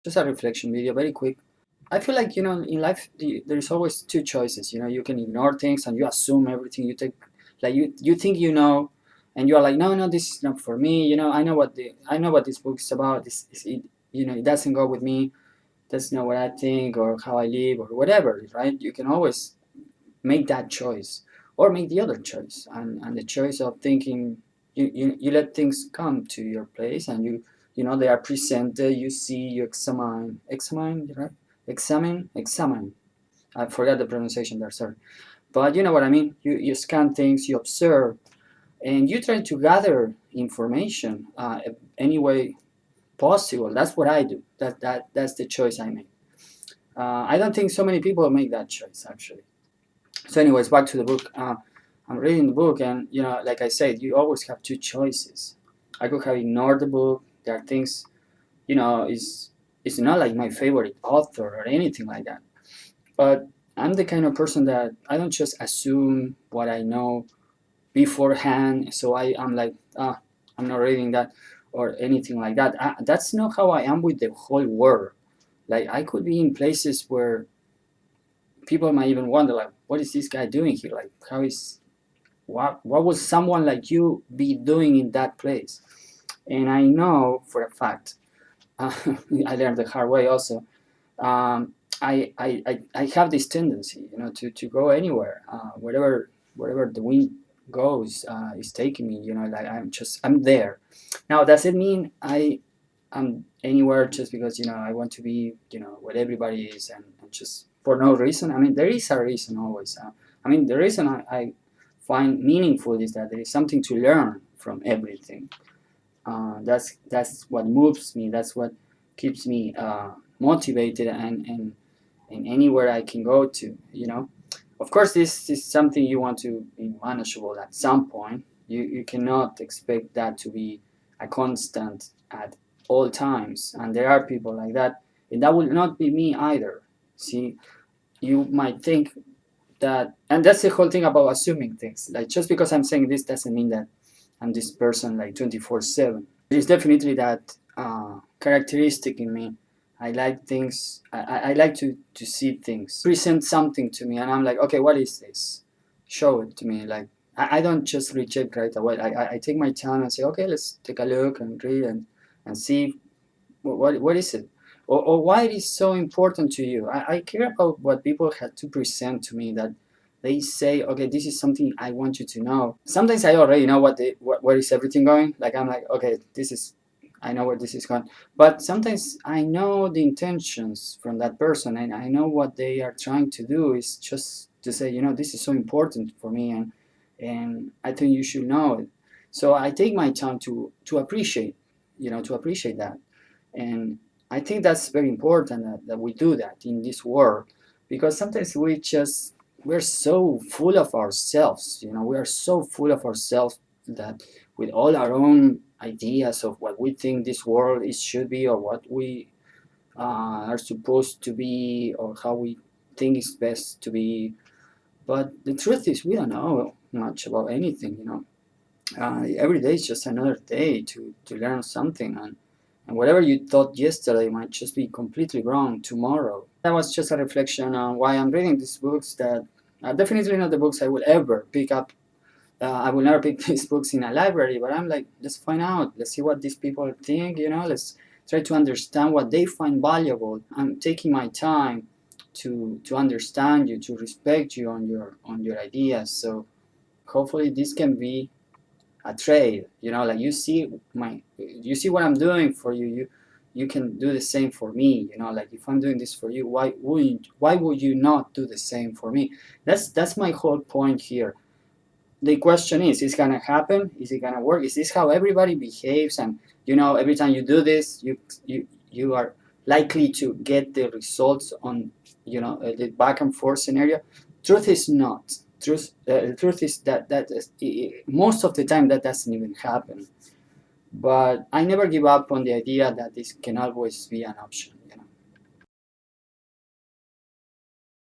Just a reflection video, very quick. I feel like, in life, there's always two choices. You can ignore things and you assume everything. You take, like, you think and you are like, no, no, this is not for me. I know what this book is about. This is it. It doesn't go with me. That's not what I think or how I live or whatever, right? You can always make that choice or make the other choice, and the choice of thinking, you let things come to your place, and they are presented, you see, you examine, right? Examine. I forgot the pronunciation there, sorry. But you know what I mean. You scan things, you observe, and you try to gather information any way possible. That's what I do. That's the choice I make. I don't think so many people make that choice, actually. So anyways, back to the book. I'm reading the book, and like I said, you always have two choices. I could have ignored the book. There are things, it's not like my favorite author or anything like that. But I'm the kind of person that I don't just assume what I know beforehand. So I'm like, I'm not reading that or anything like that. That's not how I am with the whole world. Like, I could be in places where people might even wonder, like, what is this guy doing here? Like, what would someone like you be doing in that place? And I know for a fact, I learned the hard way also. I have this tendency, to go anywhere, wherever the wind goes, is taking me. Like, I'm there. Now, does it mean I'm anywhere just because I want to be what everybody is, and just for no reason? I mean, there is a reason always. The reason I find meaningful is that there is something to learn from everything. That's what moves me. That's what keeps me motivated, and anywhere I can go to. Of course, this is something you want to be manageable at some point. You cannot expect that to be a constant at all times, and there are people like that, and that will not be me either. See, you might think that, and that's the whole thing about assuming things. Like, just because I'm saying this doesn't mean that I'm this person like 24/7. There's definitely that characteristic in me. I like things. I like to see things present something to me, and I'm like, okay, what is this? Show it to me. Like, I don't just reject right away. I take my time and say, okay, let's take a look and read and see what is it, or why it is so important to you. I care about what people had to present to me, that they say, okay, this is something I want you to know. Sometimes I already know where is everything going. Like, I'm like, okay, I know where this is going. But sometimes I know the intentions from that person, and I know what they are trying to do is just to say, this is so important for me, and I think you should know it. So I take my time to appreciate, that. And I think that's very important, that we do that in this world, because sometimes we're so full of ourselves. We are so full of ourselves that with all our own ideas of what we think this world should be, or what we are supposed to be, or how we think is best to be. But the truth is, we don't know much about anything. Every day is just another day to learn something, and whatever you thought yesterday might just be completely wrong tomorrow. That was just a reflection on why I'm reading these books that are definitely not the books I will ever pick up. I will never pick these books in a library, but I'm like, let's find out. Let's see what these people think. Let's try to understand what they find valuable. I'm taking my time to understand you, to respect you on your ideas. So hopefully this can be a trade. Like, you see what I'm doing for you. You can do the same for me. Like, if I'm doing this for you, why would you not do the same for me? That's my whole point here. The question is it gonna happen? Is it gonna work? Is this how everybody behaves? And every time you do this, you are likely to get the results on the back and forth scenario. Truth is not. Truth is that most of the time that doesn't even happen. But I never give up on the idea that this can always be an option.